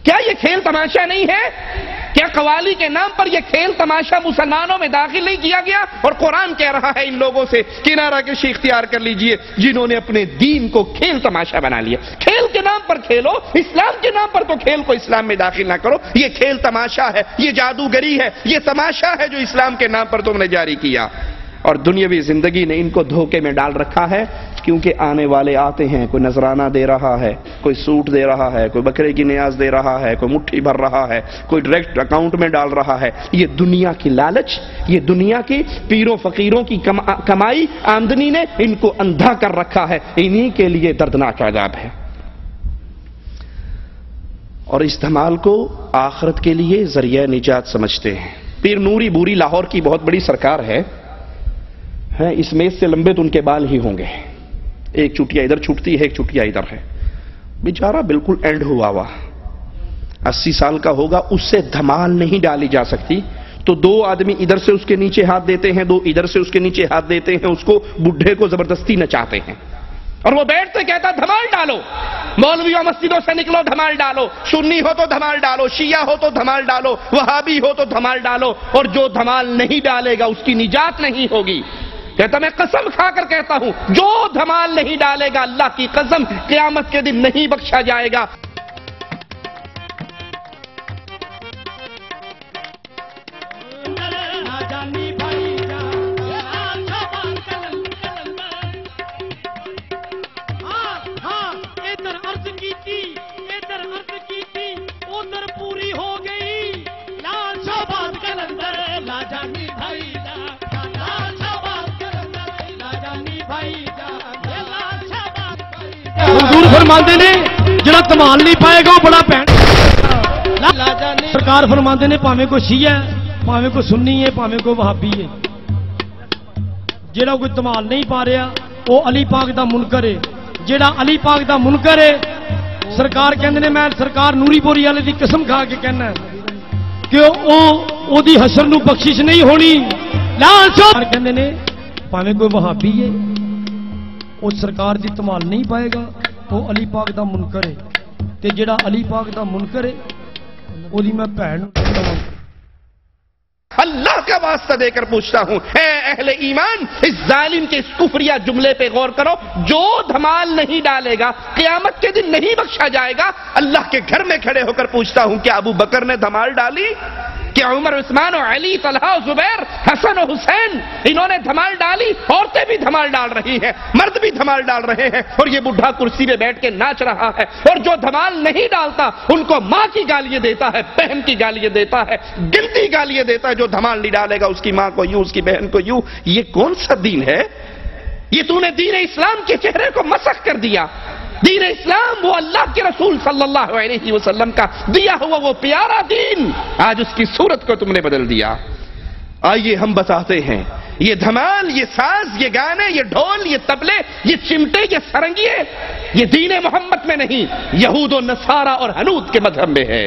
کیا یہ کھیل تماشا نہیں ہے؟ کیا قوالی کے نام پر یہ کھیل تماشا مسلمانوں میں داخل نہیں کیا گیا؟ اور قرآن کہہ رہا ہے ان لوگوں سے کنارہ کشی اختیار کر لیجئے جنہوں نے اپنے دین کو کھیل تماشا بنا لیا۔ کھیل کے نام پر کھیلو، اسلام کے نام پر تو کھیل کو اسلام میں داخل نہ کرو۔ یہ کھیل تماشا ہے، یہ جادوگری ہے، یہ تماشا ہے جو اسلام کے نام پر تم نے جاری کیا۔ اور دنیاوی زندگی نے ان کو دھوکے میں ڈال رکھا ہے، کیونکہ آنے والے آتے ہیں، کوئی نذرانہ دے رہا ہے، کوئی سوٹ دے رہا ہے، کوئی بکرے کی نیاز دے رہا ہے، کوئی مٹھی بھر رہا ہے، کوئی ڈائریکٹ اکاؤنٹ میں ڈال رہا ہے۔ یہ دنیا کی لالچ، یہ دنیا کی پیروں فقیروں کی کمائی آمدنی نے ان کو اندھا کر رکھا ہے۔ انہی کے لیے دردناک عذاب ہے۔ اور اس دھمال کو آخرت کے لیے ذریعہ نجات سمجھتے ہیں۔ پیر نوری بوری لاہور کی بہت بڑی سرکار ہے، اس میز سے لمبے تو ان کے بال ہی ہوں گے، ایک چوٹیا ادھر چھوٹتی ہے، ایک چوٹیا ادھر ہے، بیچارہ بالکل اینڈ ہوا 80 سال کا ہوگا، اس سے دھمال نہیں ڈالی جا سکتی، تو دو آدمی ادھر سے اس کے نیچے ہاتھ دیتے ہیں، دو ادھر سے اس کے نیچے ہاتھ دیتے ہیں، اس کو بڈھے کو زبردستی نچاتے ہیں، اور وہ بیٹھتے کہتا دھمال ڈالو، مولویوں مسجدوں سے نکلو دھمال ڈالو، سنی ہو تو دھمال ڈالو، شیعہ ہو تو دھمال ڈالو، وہابی ہو تو دھمال ڈالو، اور جو دھمال نہیں ڈالے گا اس کی نجات نہیں ہوگی۔ کہتا میں قسم کھا کر کہتا ہوں جو دھمال نہیں ڈالے گا اللہ کی قسم قیامت کے دن نہیں بخشا جائے گا۔ حضور فرماندے نے جڑا کمال نہیں پائے گا وہ بڑا بہن۔ سرکار فرماندے نے پاویں کوئی شیعہ ہے، پاویں کوئی سنی ہے، پاویں کوئی وہابی ہے، جڑا کوئی کمال نہیں پا رہا وہ علی پاک دا منکر ہے۔ جڑا علی پاک دا منکر ہے سرکار کہندے نے، میں سرکار نوری پوری والے دی قسم کھا کے کہنا کہ او دی حشر نو بخشش نہیں ہونی۔ لال سرکار کہندے نے پاویں کوئی وہابی ہے وہ سرکار دی تمال نہیں پائے گا، وہ علی پاک دا منکر ہے، تے جڑا علی پاک دا منکر ہے وہ دی میں بہن اللہ کا واسطہ دے کر پوچھتا ہوں، اے اہل ایمان اس ظالم کے اس کفریہ جملے پہ غور کرو، جو دھمال نہیں ڈالے گا قیامت کے دن نہیں بخشا جائے گا۔ اللہ کے گھر میں کھڑے ہو کر پوچھتا ہوں کیا ابو بکر نے دھمال ڈالی؟ کیا عمر عثمان و علی طلحہ و زبیر حسن و حسین انہوں نے دھمال ڈالی؟ عورتیں بھی دھمال ڈال رہی ہیں، مرد بھی دھمال ڈال رہے ہیں، اور یہ بڈھا کرسی پہ بیٹھ کے ناچ رہا ہے، اور جو دھمال نہیں ڈالتا ان کو ماں کی گالیاں دیتا ہے، بہن کی گالیاں دیتا ہے، گنتی گالیاں دیتا ہے۔ جو دھمال نہیں ڈالے گا اس کی ماں کو یوں، اس کی بہن کو یوں۔ یہ کون سا دین ہے؟ یہ تو نے دین اسلام کے چہرے کو مسخ کر دیا۔ دین اسلام وہ اللہ کے رسول صلی اللہ علیہ وسلم کا دیا ہوا وہ پیارا دین، آج اس کی صورت کو تم نے بدل دیا۔ آئیے ہم بتاتے ہیں یہ دھمال، یہ ساز، یہ گانے، یہ ڈھول، یہ طبلے، یہ چمٹے، یہ سرنگیے، یہ دین محمد میں نہیں، یہود و نصارہ اور ہنود کے مذہب میں ہے۔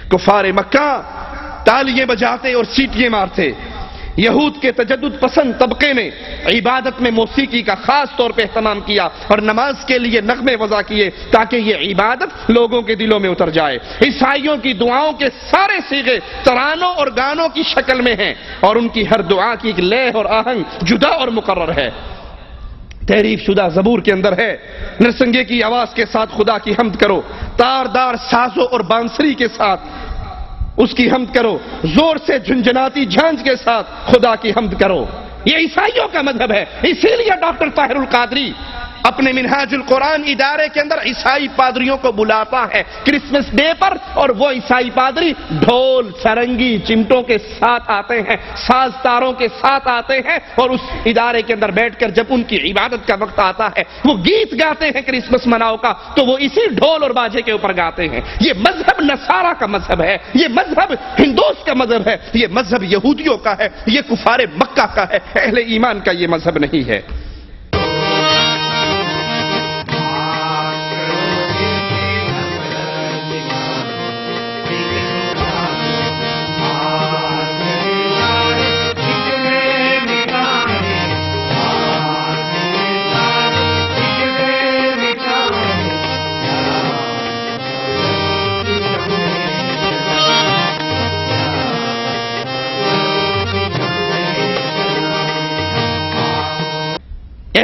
کفار مکہ تالیاں بجاتے اور سیٹیاں مارتے، یہود کے تجدد پسند طبقے نے عبادت میں موسیقی کا خاص طور پہ اہتمام کیا اور نماز کے لیے نغمے وضع کیے تاکہ یہ عبادت لوگوں کے دلوں میں اتر جائے۔ عیسائیوں کی دعاؤں کے سارے صیغے ترانوں اور گانوں کی شکل میں ہیں، اور ان کی ہر دعا کی ایک لے اور آہنگ جدا اور مقرر ہے۔ تحریف شدہ زبور کے اندر ہے نرسنگے کی آواز کے ساتھ خدا کی حمد کرو، تاردار سازوں اور بانسری کے ساتھ اس کی حمد کرو، زور سے جھنجھناتی جھانج کے ساتھ خدا کی حمد کرو۔ یہ عیسائیوں کا مذہب ہے، اسی لیے ڈاکٹر طاہر القادری اپنے منہاج القرآن ادارے کے اندر عیسائی پادریوں کو بلاتا ہے کرسمس ڈے پر، اور وہ عیسائی پادری ڈھول سرنگی چمٹوں کے ساتھ آتے ہیں، ساز تاروں کے ساتھ آتے ہیں، اور اس ادارے کے اندر بیٹھ کر جب ان کی عبادت کا وقت آتا ہے وہ گیت گاتے ہیں کرسمس مناؤ کا، تو وہ اسی ڈھول اور باجے کے اوپر گاتے ہیں۔ یہ مذہب نصارہ کا مذہب ہے، یہ مذہب ہندوز کا مذہب ہے، یہ مذہب یہودیوں کا ہے، یہ کفار مکہ کا ہے، اہل ایمان کا یہ مذہب نہیں ہے۔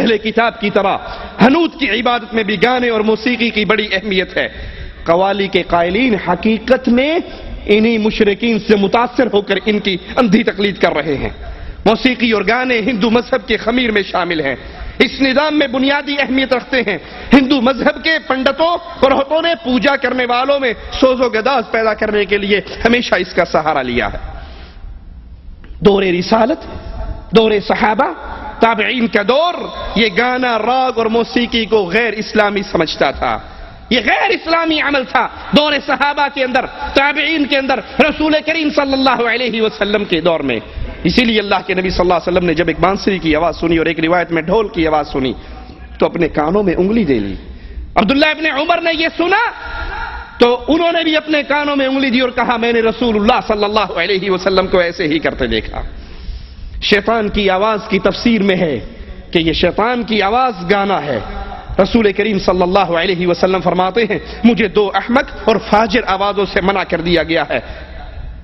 اہل کتاب کی طرح حنوت کی عبادت میں بھی گانے اور موسیقی کی بڑی اہمیت ہے۔ قوالی کے قائلین حقیقت میں انہی مشرکین سے متاثر ہو کر ان کی اندھی تقلید کر رہے ہیں۔ موسیقی اور گانے ہندو مذہب کے خمیر میں شامل ہیں، اس نظام میں بنیادی اہمیت رکھتے ہیں۔ ہندو مذہب کے پنڈتوں پروہتوں نے پوجا کرنے والوں میں سوز و گداز پیدا کرنے کے لیے ہمیشہ اس کا سہارا لیا ہے۔ دور رسالت، دور صحابہ، تابعین کا دور، یہ گانا، راگ اور موسیقی کو غیر اسلامی سمجھتا تھا، یہ غیر اسلامی عمل تھا۔ دور صحابہ کے اندر، تابعین کے اندر، رسول کریم صلی اللہ علیہ وسلم کے دور میں، اسی لیے اللہ کے نبی صلی اللہ علیہ وسلم نے جب ایک بانسری کی آواز سنی اور ایک روایت میں ڈھول کی آواز سنی تو اپنے کانوں میں انگلی دے لی۔ عبداللہ ابن عمر نے یہ سنا تو انہوں نے بھی اپنے کانوں میں انگلی دی اور کہا میں نے رسول اللہ صلی اللہ علیہ وسلم کو ایسے ہی کرتے دیکھا۔ شیطان کی آواز کی تفسیر میں ہے کہ یہ شیطان کی آواز گانا ہے۔ رسول کریم صلی اللہ علیہ وسلم فرماتے ہیں مجھے دو احمق اور فاجر آوازوں سے منع کر دیا گیا ہے۔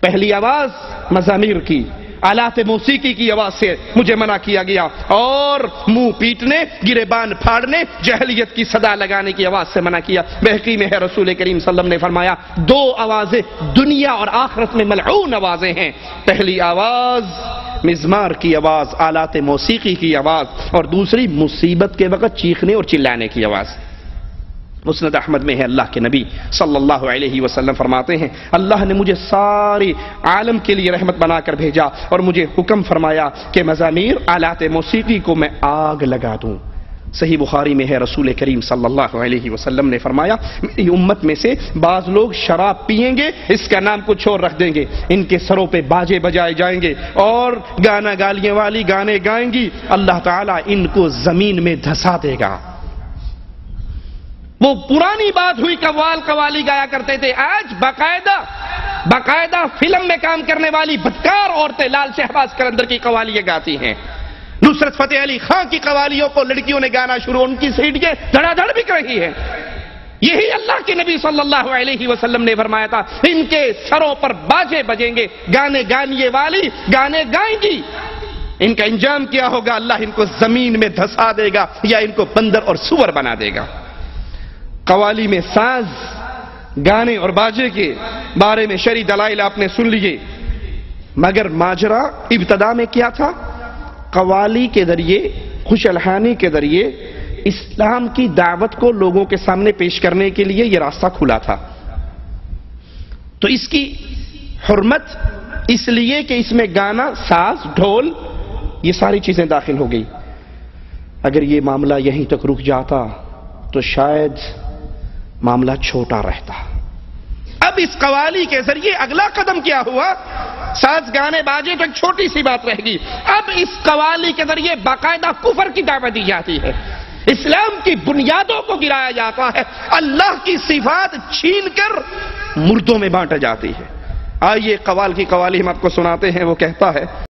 پہلی آواز مزامیر کی، آلات موسیقی کی آواز سے مجھے منع کیا گیا، اور منہ پیٹنے، گریبان پھاڑنے، جہلیت کی صدا لگانے کی آواز سے منع کیا۔ بحقی میں ہے رسول کریم صلی اللہ علیہ وسلم نے فرمایا دو آوازیں دنیا اور آخرت میں ملعون آوازیں ہیں، پہلی آواز مزمار کی آواز، آلات موسیقی کی آواز، اور دوسری مصیبت کے وقت چیخنے اور چلانے کی آواز۔ مسند احمد میں ہے اللہ کے نبی صلی اللہ علیہ وسلم فرماتے ہیں اللہ نے مجھے سارے عالم کے لیے رحمت بنا کر بھیجا اور مجھے حکم فرمایا کہ مزامیر، آلات موسیقی کو میں آگ لگا دوں۔ صحیح بخاری میں ہے رسول کریم صلی اللہ علیہ وسلم نے فرمایا میری امت میں سے بعض لوگ شراب پئیں گے، اس کا نام کچھ اور رکھ دیں گے، ان کے سروں پہ باجے بجائے جائیں گے اور گانا گالیاں والی گانے گائیں گی، اللہ تعالیٰ ان کو زمین میں دھسا دے گا۔ وہ پرانی بات ہوئی قوالی گایا کرتے تھے، آج باقاعدہ فلم میں کام کرنے والی بدکار عورتیں لال شہباز قلندر کی قوالیاں گاتی ہیں۔ نصرت فتح علی خان کی قوالیوں کو لڑکیوں نے گانا شروع، ان کی سیڑھیاں دھڑا دھڑ بک رہی ہیں۔ یہی اللہ کے نبی صلی اللہ علیہ وسلم نے فرمایا تھا ان کے سروں پر باجے بجیں گے، گانے گانیے والی گانے گائیں گی، ان کا انجام کیا ہوگا؟ اللہ ان کو زمین میں دھسا دے گا یا ان کو بندر اور سور بنا دے گا۔ قوالی میں ساز، گانے اور باجے کے بارے میں شرعی دلائل آپ نے سن لیے، مگر ماجرا ابتدا میں کیا تھا؟ قوالی کے ذریعے، خوش الحانی کے ذریعے اسلام کی دعوت کو لوگوں کے سامنے پیش کرنے کے لیے یہ راستہ کھلا تھا۔ تو اس کی حرمت اس لیے کہ اس میں گانا، ساز، ڈھول، یہ ساری چیزیں داخل ہو گئی۔ اگر یہ معاملہ یہیں تک رک جاتا تو شاید معاملہ چھوٹا رہتا۔ اب اس قوالی کے ذریعے اگلا قدم کیا ہوا؟ ساز، گانے، باجے تو ایک چھوٹی سی بات رہ گئی، اب اس قوالی کے ذریعے باقاعدہ کفر کی دعوت دی جاتی ہے، اسلام کی بنیادوں کو گرایا جاتا ہے، اللہ کی صفات چھین کر مردوں میں بانٹا جاتی ہے۔ آئیے قوال کی قوالی ہم آپ کو سناتے ہیں۔ وہ کہتا ہے